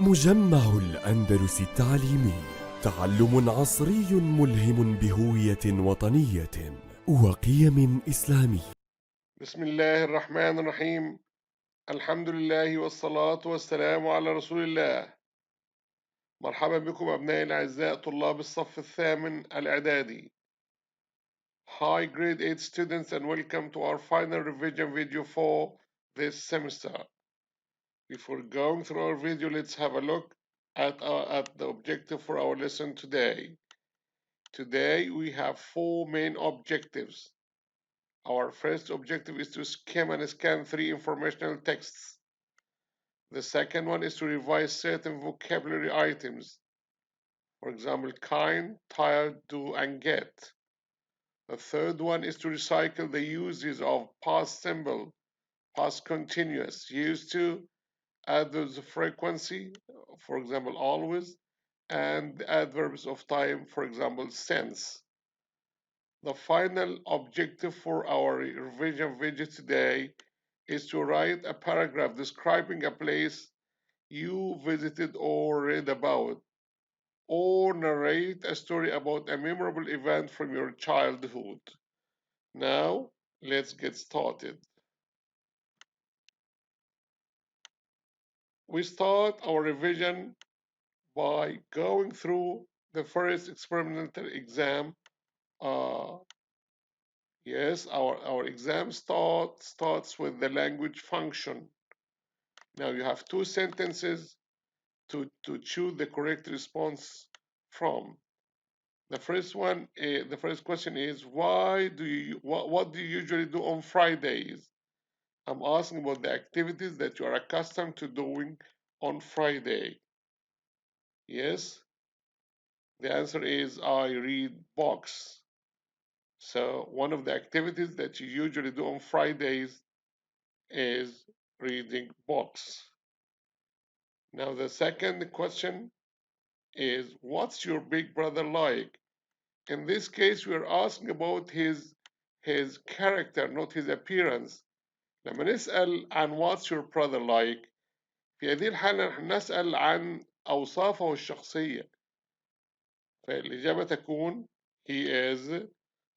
مجمع الأندلس التعليمي، تعلم عصري ملهم بهوية وطنية وقيم إسلامية. بسم الله الرحمن الرحيم. الحمد لله والصلاة والسلام على رسول الله. مرحبا بكم أبنائي الأعزاء طلاب الصف الثامن الإعدادي. Hi grade 8 students and welcome to our final revision video for this semester. Before going through our video, let's have a look at the objective for our lesson today. Today we have four main objectives. Our first objective is to skim and scan 3 informational texts. The second one is to revise certain vocabulary items. For example, kind, tired, do, and get. The third one is to recycle the uses of past simple, past continuous, used to, adverbs of frequency, for example, always, and the adverbs of time, for example, since. The final objective for our revision video today is to write a paragraph describing a place you visited or read about, or narrate a story about a memorable event from your childhood. Now, let's get started. We start our revision by going through the first experimental exam. Yes, our exam starts with the language function. Now you have two sentences to choose the correct response from. The first one, the first question is, what do you usually do on Fridays? I'm asking about the activities that you are accustomed to doing on Friday. Yes, the answer is I read books. So one of the activities that you usually do on Fridays is reading books. Now the second question is, what's your big brother like? In this case, we are asking about his character, not his appearance. لما نسأل عن what's your brother like، في هذه الحالة نحن نسأل عن أوصافه الشخصية، فالإجابة تكون he is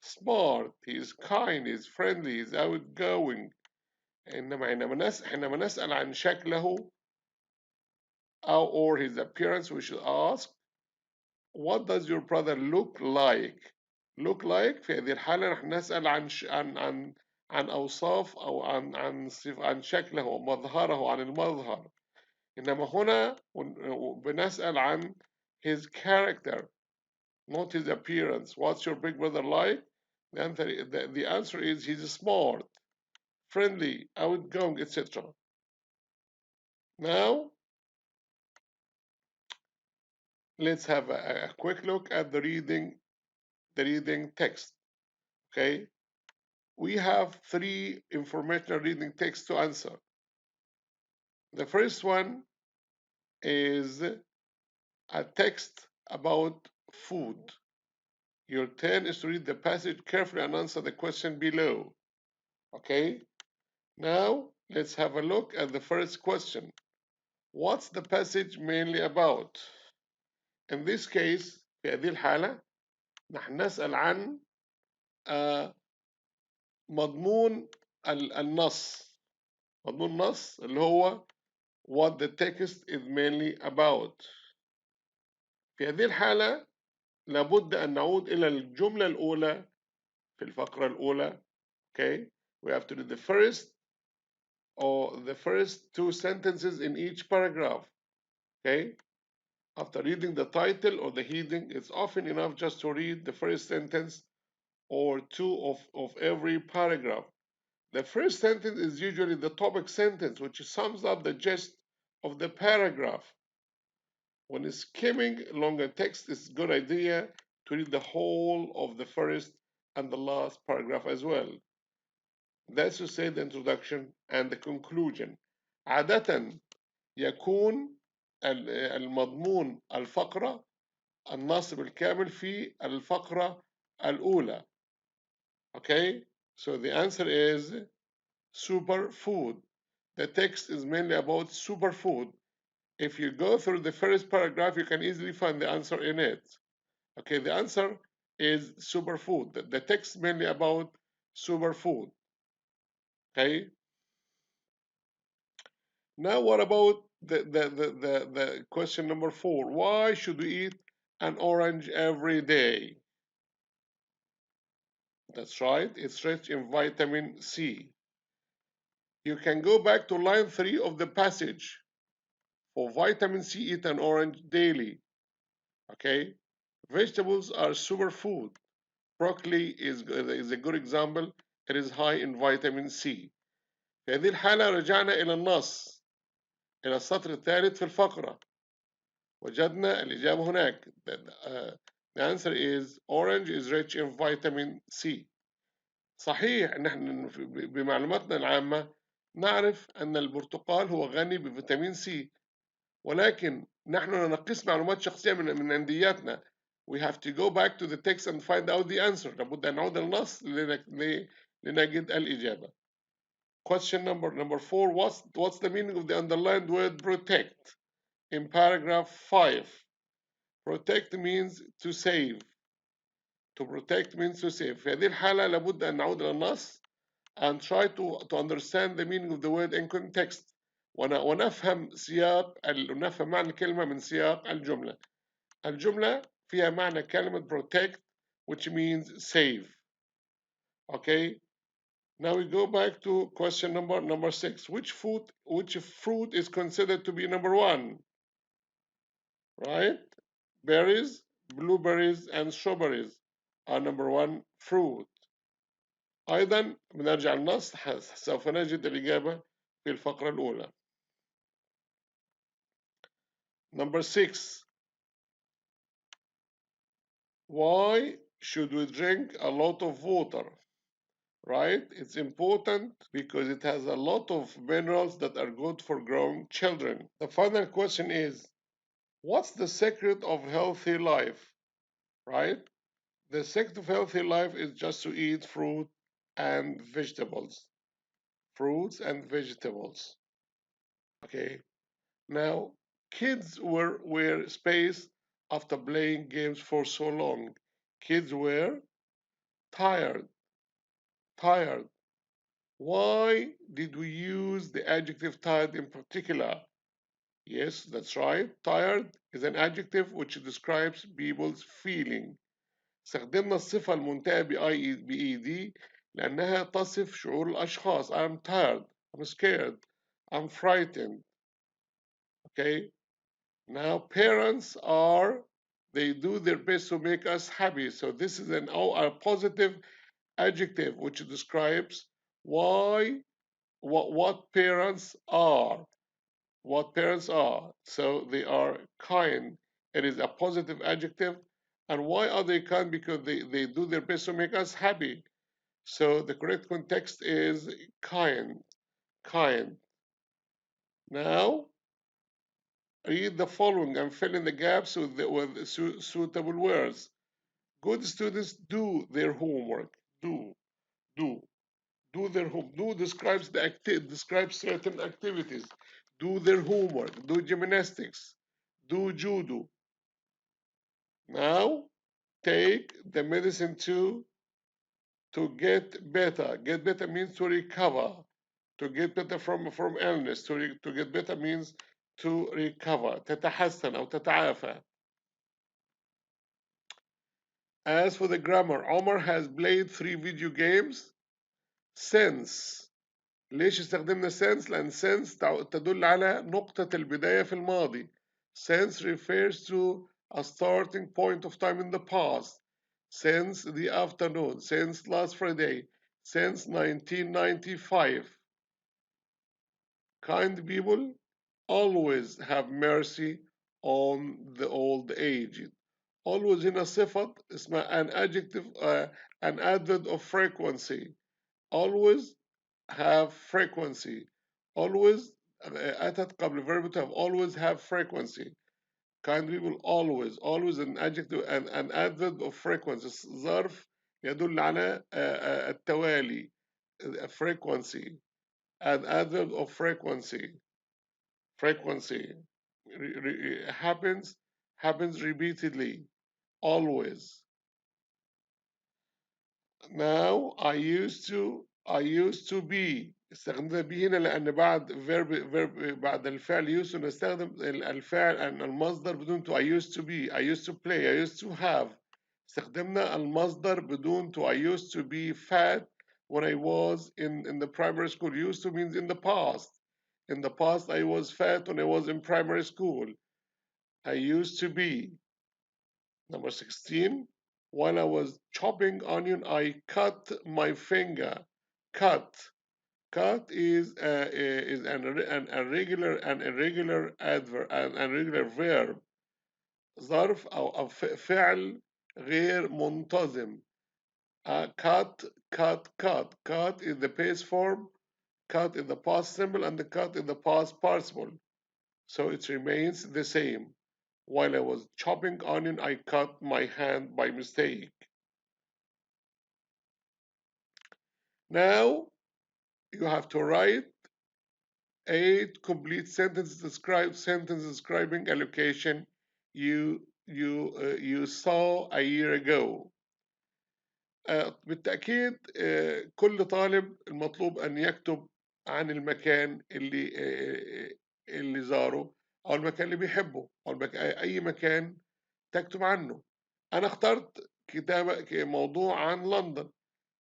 smart, he is kind, he is friendly, he is outgoing. حينما نسأل عن شكله or his appearance, we should ask what does your brother look like. look like في هذه الحالة نحن نسأل عن أوصاف أو عن شكله ومظهره، عن المظهر. إنما هنا بنسأل عن his character, not his appearance. What's your big brother like? The answer is he's smart, friendly, outgoing, etc. Now, let's have a quick look at the reading text. Okay, we have 3 informational reading texts to answer. The first one is a text about food. Your turn is to read the passage carefully and answer the question below. Okay, now let's have a look at the first question. What's the passage mainly about? In this case، في هذه الحالة نحن نسأل عن مضمون النص. مضمون النص اللي هو what the text is mainly about. في هذه الحالة لابد أن نعود إلى الجملة الأولى في الفقرة الأولى. Okay, we have to do the first 2 sentences in each paragraph. Okay, after reading the title or the heading, it's often enough just to read the first sentence or 2 of every paragraph. The first sentence is usually the topic sentence, which sums up the gist of the paragraph. When skimming longer text, it's a good idea to read the whole of the first and the last paragraph as well. That's to say the introduction and the conclusion. عادة يكون المضمون الفقرة النص بالكامل في الفقرة الأولى. Okay, so the answer is superfood. The text is mainly about superfood. If you go through the first paragraph, you can easily find the answer in it. Okay, the answer is superfood. The text mainly about superfood. Okay. Now, what about the question number 4? Why should we eat an orange every day? That's right, it's rich in vitamin C. You can go back to line 3 of the passage. For vitamin C, eat an orange daily. Okay, vegetables are superfood. Broccoli is a good example. It is high in vitamin C. في هذه الحالة رجعنا إلى النص، إلى السطر الثالث في الفقرة. وجدنا الإجابة هناك. The answer is orange is rich in vitamin C. صحيح نحن بمعلوماتنا العامة نعرف أن البرتقال هو غني بفيتامين سي، ولكن نحن ننقص معلومات شخصية من عندياتنا. We have to go back to the text and find out the answer. لابد أن نعود للنص لنجد الإجابة. Question number 4. What's the meaning of the underlined word protect in paragraph 5? Protect means to save. To protect means to save. في هذه الحالة لابد أن نعود إلى النص and try to understand the meaning of the word in context. ونفهم ونفهم معنى الكلمة من سياق الجملة. الجملة فيها معنى كلمة protect, which means save. Okay. Now we go back to question number 6. Which fruit is considered to be number 1? Right? Berries, blueberries, and strawberries are number 1 fruit. أيضا بنرجع للنص، سوف نجد الإجابة في الفقرة الأولى. Number 6. Why should we drink a lot of water? Right? It's important because it has a lot of minerals that are good for growing children. The final question is, what's the secret of healthy life? Right? The secret of healthy life is just to eat fruit and vegetables. Fruits and vegetables. Okay. Now, kids were spaced after playing games for so long. Kids were tired. Tired. Why did we use the adjective tired in particular? Yes, that's right. Tired is an adjective which describes people's feeling. استخدمنا الصفة المنتهية بإيدي لأنها تصف شعور الأشخاص. I'm tired. I'm scared. I'm frightened. Okay. Now, parents they do their best to make us happy. So this is a positive adjective which describes what parents are. What parents are. So they are kind. It is a positive adjective. And why are they kind? Because they do their best to make us happy. So the correct context is kind. Kind. Now, read the following and fill in the gaps with suitable words. Good students do their homework. Do their homework. Do describes describes certain activities. Do their homework. Do gymnastics. Do judo. Now take the medicine to get better. Get better means to recover. To get better from illness. To get better means to recover. تتحسن أو تتعافى. As for the grammar, Omar has played 3 video games since. ليش استخدمنا since؟ لأن since تدل على نقطة البداية في الماضي. Since refers to a starting point of time in the past. Since the afternoon, since last Friday, since 1995. Kind people always have mercy on the old aged. Always هنا صفة اسمها an adjective, an adverb of frequency. Always have frequency. Always أتت قبل verb to have. Always have frequency. Kind people always an adjective and an adverb of frequency. ظرف يدل على التوالي. Frequency. An adverb of frequency. happens repeatedly, always. Now I used to be. استخدمنا be هنا لأن بعد بعد الفعل used to نستخدم الفعل أن المصدر بدون to. I used to be, I used to play, I used to have. استخدمنا المصدر بدون to. I used to be fat when I was in the primary school. Used to means in the past. In the past I was fat when I was in primary school. I used to be. Number 16, while I was chopping onion, I cut my finger. Cut. Cut is an irregular verb. ظرف أو فعل غير منتظم. Cut, cut, cut. Cut is the base form. Cut is the past simple, and the cut is the past participle. So it remains the same. While I was chopping onion, I cut my hand by mistake. Now you have to write 8 complete sentences describing a location you saw a year ago. بالتأكيد كل طالب المطلوب أن يكتب عن المكان اللي زاره أو المكان اللي بيحبه أو أي مكان تكتب عنه. أنا اخترت كتابة موضوع عن لندن.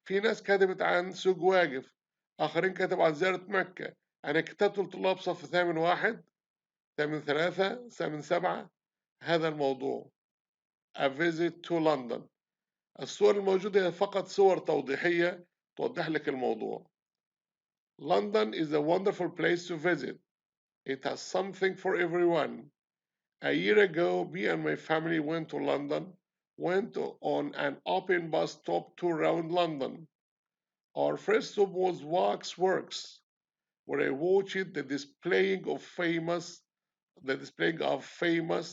في ناس كتبت عن سوق واقف، آخرين كتبوا عن زيارة مكة. أنا كتبت لطلاب صف ثامن واحد، ثامن ثلاثة، ثامن سبعة هذا الموضوع. A visit to London. الصور الموجودة هي فقط صور توضيحية توضح لك الموضوع. London is a wonderful place to visit. It has something for everyone. A year ago, me and my family went to London, went on an open bus stop tour around London. Our first stop was Waxworks, where I watched the displaying of famous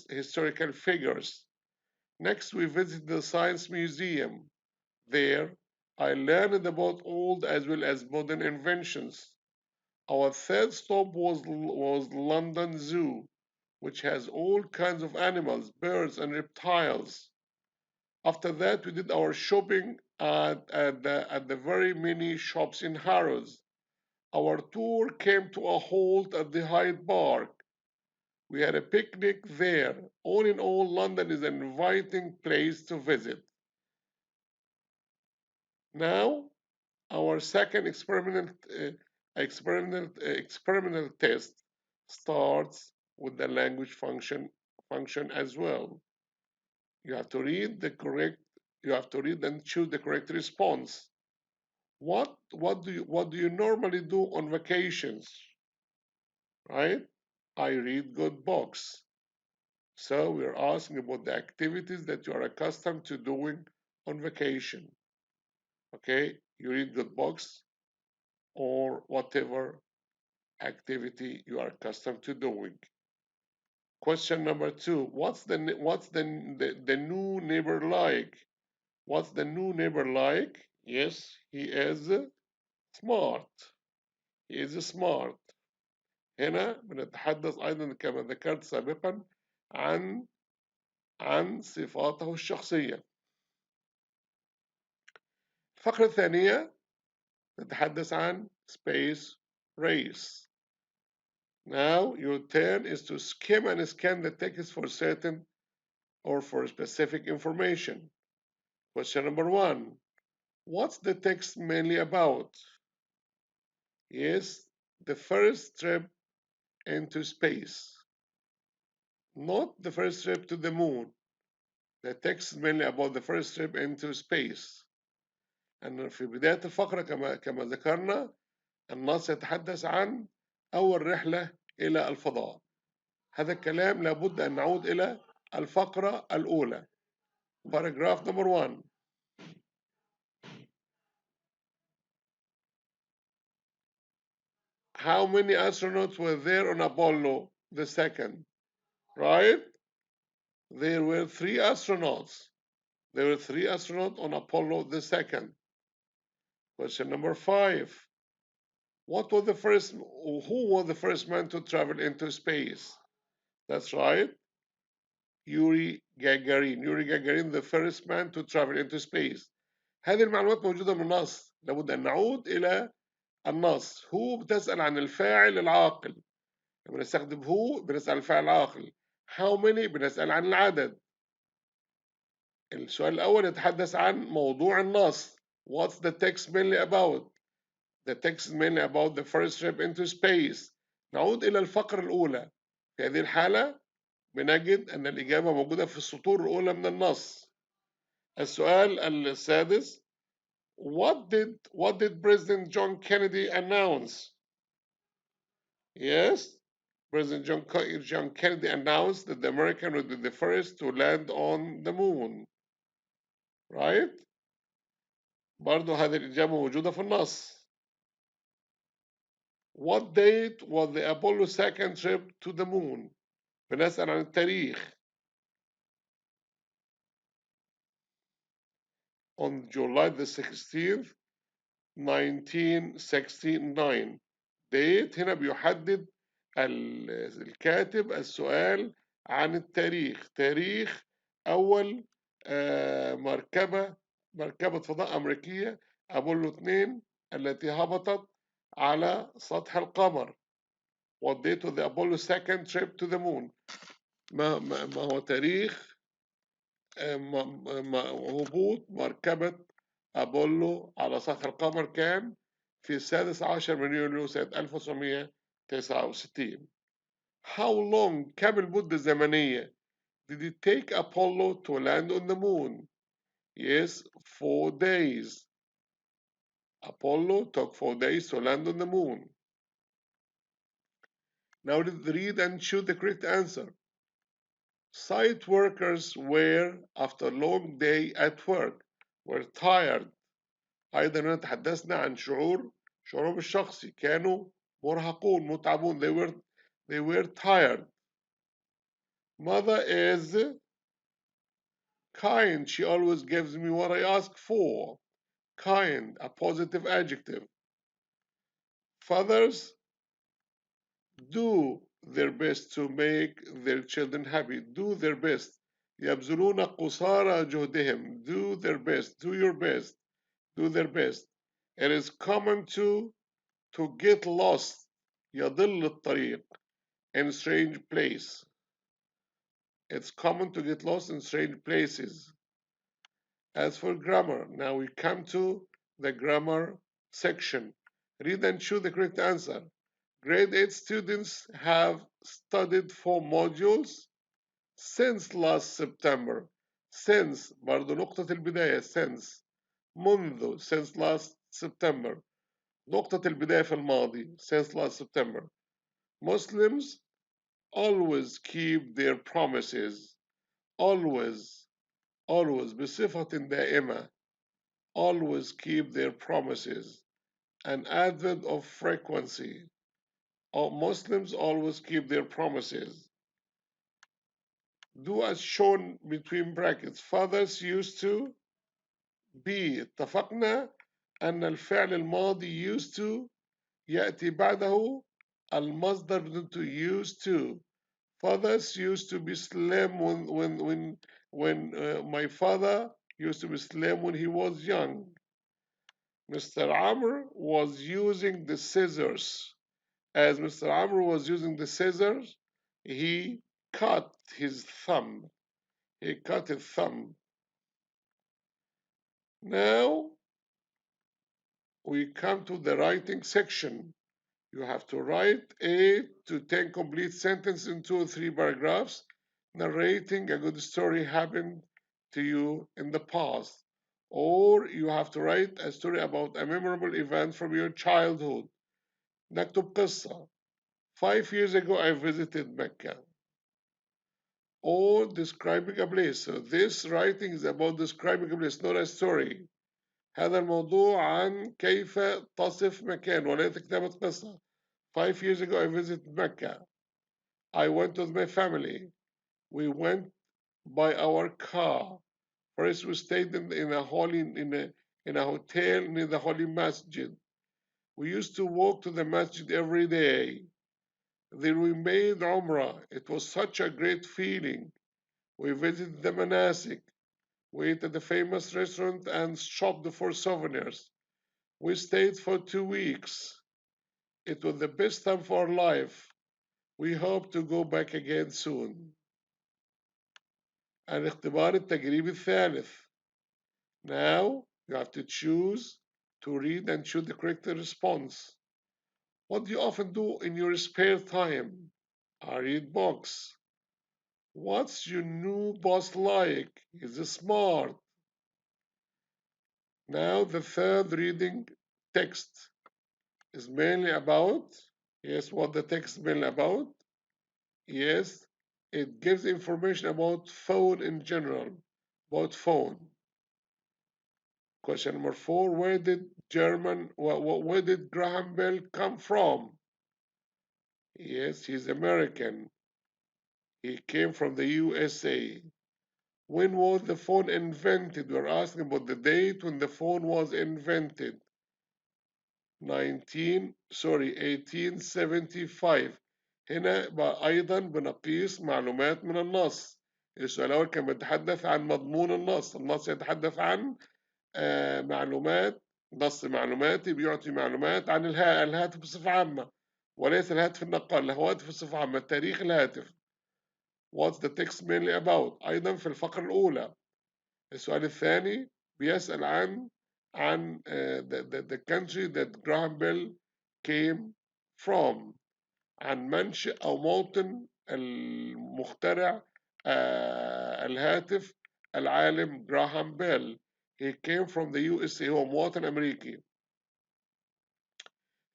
historical figures. Next, we visited the Science Museum. There, I learned about old as well as modern inventions. Our third stop was London Zoo, which has all kinds of animals, birds, and reptiles. After that, we did our shopping at the very many shops in Harrods. Our tour came to a halt at the Hyde Park. We had a picnic there. All in all, London is an inviting place to visit. Now, our second experimental test starts with the language function as well. You have to read and choose the correct response. What do you normally do on vacations? Right? I read good books. So we're asking about the activities that you are accustomed to doing on vacation. Okay, you read good books or whatever activity you are accustomed to doing. Question number 2. What's the new neighbor like? What's the new neighbor like? Yes, he is smart. He is smart. هنا بنتحدث أيضا كما ذكرت سابقا عن صفاته الشخصية. الفقرة الثانية نتحدث عن space race. Now your turn is to skim and scan the text for certain or for specific information. Question number 1. What's the text mainly about? Yes, the first trip into space. Not the first trip to the moon. The text is mainly about the first trip into space. أن في بداية الفقرة كما ذكرنا النص يتحدث عن أول رحلة إلى الفضاء. هذا الكلام لابد أن نعود إلى الفقرة الأولى. Paragraph number 1. How many astronauts were there on Apollo the second? Right? There were 3 astronauts. There were 3 astronauts on Apollo the second. Question number 5. Who was the first man to travel into space? That's right. Yuri Gagarin the first man to travel into space. هذه المعلومات موجودة من النص، لابد أن نعود إلى النص. هو بتسأل عن الفاعل العاقل، لما نستخدم هو بنسأل الفاعل العاقل. how many بنسأل عن العدد. السؤال الأول يتحدث عن موضوع النص. what's the text mainly about? The text is mainly about the first trip into space. نعود إلى الفقرة الأولى. في هذه الحالة بنجد أن الإجابة موجودة في السطور الأولى من النص. السؤال السادس what did President John Kennedy announce? Yes, President John Kennedy announced that the American would be the first to land on the moon. Right? برضو هذه الإجابة موجودة في النص. What date was the Apollo second trip to the moon? بنسأل عن التاريخ. On July the 16th 1969. date هنا بيحدد الكاتب السؤال عن التاريخ. تاريخ أول مركبة فضاء أمريكية أبولو 2 التي هبطت على سطح القمر. What date of the Apollo second trip to the moon? ما هو تاريخ هبوط مركبة أبولو على سطح القمر كان في 16 من يوليو سنة 1969. How long كم المدة الزمنية did it take Apollo to land on the moon? Yes, 4 days. Apollo took 4 days to land on the moon. Now read and choose the correct answer. Site workers were, after a long day at work, were tired. أيضا هنا تحدثنا عن شعورهم الشخصي، كانوا مرهقون متعبون. They were tired. Mother is kind. She always gives me what I ask for. Kind, a positive adjective. Fathers do their best to make their children happy. Do their best. يبذلون قصارى جهدهم. Do their best. Do your best. Do their best. It is common to get lost. يضل الطريق. In strange place. It's common to get lost in strange places. As for grammar, now we come to the grammar section. Read and choose the correct answer. Grade 8 students have studied 4 modules since last September. Since برضو نقطة البداية since منذ since last September نقطة البداية في الماضي since last September. Muslims always keep their promises. Always بصفة دائمة. Always keep their promises. An adverb of frequency. Muslims always keep their promises. Do as shown between brackets. Fathers used to be. اتفقنا أن الفعل الماضي used to يأتي بعده المصدر بدون to used to. Fathers used to be slim when my father used to be slim when he was young. Mr. Amr was using the scissors. As Mr. Amr was using the scissors, he cut his thumb. He cut his thumb. Now we come to the writing section. You have to write 8 to 10 complete sentences in 2 or 3 paragraphs, narrating a good story happened to you in the past. Or you have to write a story about a memorable event from your childhood. نكتب قصة. 5 years ago I visited Mecca. Or describing a place. So this writing is about describing a place, not a story. هذا الموضوع عن كيف تصف مكان وليس كتابة قصة. 5 years ago I visited Mecca. I went with my family. We went by our car. First we stayed in a hotel near the Holy Masjid. We used to walk to the masjid every day. Then we made Umrah. It was such a great feeling. We visited the Manasik. We ate at the famous restaurant and shopped for souvenirs. We stayed for 2 weeks. It was the best time for our life. We hope to go back again soon. الاختبار التجريبي الثالث. Now you have to choose to read and choose the correct response. What do you often do in your spare time? I read books. What's your new boss like? He's smart. Now the third reading text is mainly about, yes, what the text is mainly about. Yes, it gives information about phone in general, about phone. Question number 4, where did where did Graham Bell come from? Yes, he's American. He came from the USA. When was the phone invented? We're asking about the date when the phone was invented. 1875. هنا بقى أيضا بنقيس معلومات من النص. السؤال الأول كان بيتحدث عن مضمون النص. النص يتحدث عن معلومات، نص معلوماتي بيعطي معلومات عن الهاتف بصفة عامة، وليس الهاتف النقال، الهواتف بصفة عامة. تاريخ الهاتف. What's the text mainly about؟ أيضا في الفقرة الأولى. السؤال الثاني بيسأل عن the country that Graham Bell came from، عن منشأ أو موطن المخترع الهاتف العالم جراهام بيل. He came from the USA. هو مواطن أمريكي.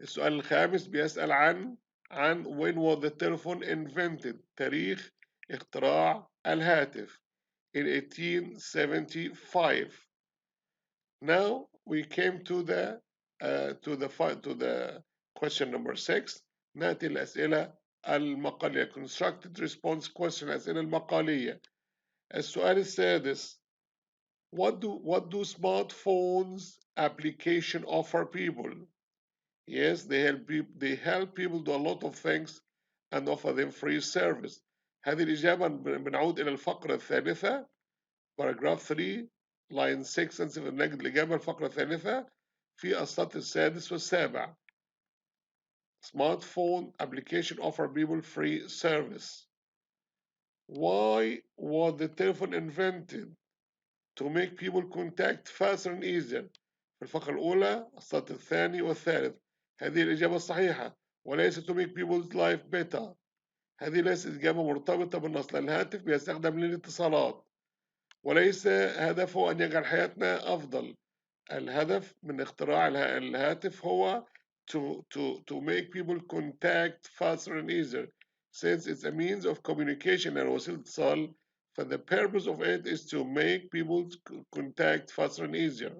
السؤال الخامس بيسأل عن when was the telephone invented؟ تاريخ اختراع الهاتف. In 1875. Now we came to the question number 6. نأتي الأسئلة المقالية. Constructed response question. الأسئلة المقالية. السؤال السادس. What do smartphones application offer people? Yes, they help people do a lot of things and offer them free service. هذه الإجابة بنعود إلى الفقرة الثالثة paragraph 3 line 6 and 7. نجد الإجابة الفقرة الثالثة في السطر السادس والسابع. Smartphone application offer people free service. Why was the telephone invented? To make people contact faster and easier. في الفقرة الأولى السطر الثاني والثالث. هذه الإجابة الصحيحة، وليس to make people's life better. هذه ليست إجابة مرتبطة بالنص، لأن الهاتف بيستخدم للاتصالات، وليس هدفه أن يجعل حياتنا أفضل. الهدف من اختراع الهاتف هو to make people contact faster and easier. Since it's a means of communication and وسيلة اتصال, for the purpose of it is to make people contact faster and easier.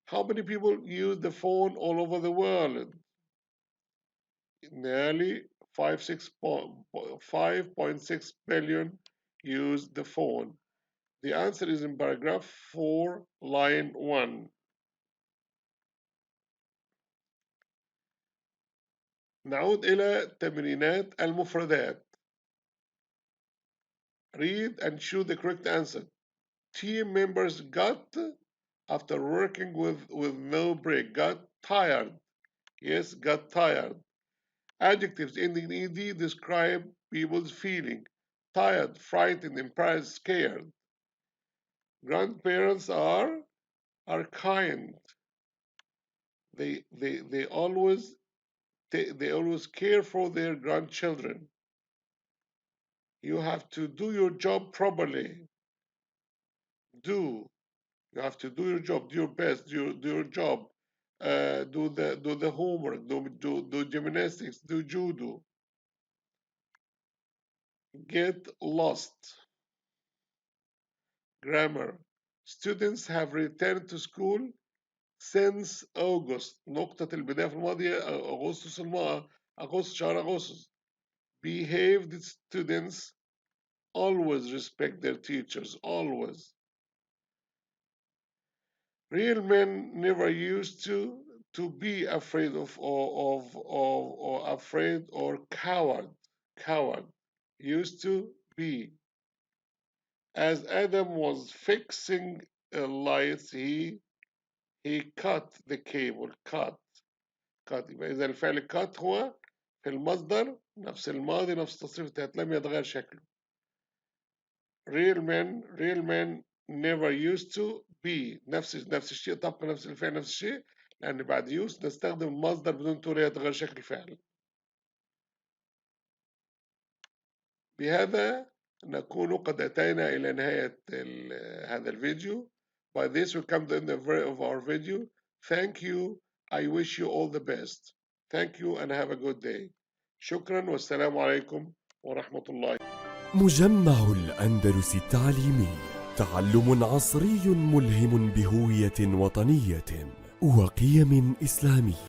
How many people use the phone all over the world? Nearly 5.6 billion use the phone. The answer is in paragraph 4, line 1. نعود إلى تمرينات المفردات. Read and choose the correct answer. Team members got, after working with no break, got tired. Yes, got tired. Adjectives ending in ed describe people's feeling. Tired, frightened, embarrassed, scared. Grandparents are kind. They always care for their grandchildren. You have to do your job properly. You have to do your job, do your best, do your job. Do the homework, do gymnastics, do judo. Get lost. Grammar. Students have returned to school since August. نقطة البداية في الماضي أغسطس شهر أغسطس. Behaved students always respect their teachers, always. Real men never used to be afraid of or afraid or coward used to be. As Adam was fixing lights, he cut the cable. cut يبقى إذا الفعل cut هو في المصدر نفس الماضي نفس التصريف التالت لم يتغير شكله. real men never used to be نفس الشيء طبقا نفس الفعل نفس الشيء لأن بعد used نستخدم المصدر بدون تولي يتغير شكل الفعل. بهذا نكون قد أتينا إلى نهاية هذا الفيديو. By this we come to the end of our video. Thank you. I wish you all the best. Thank you and have a good day. شكرا والسلام عليكم ورحمة الله. مجمع الأندلس التعليمي، تعلم عصري ملهم بهوية وطنية وقيم إسلامية.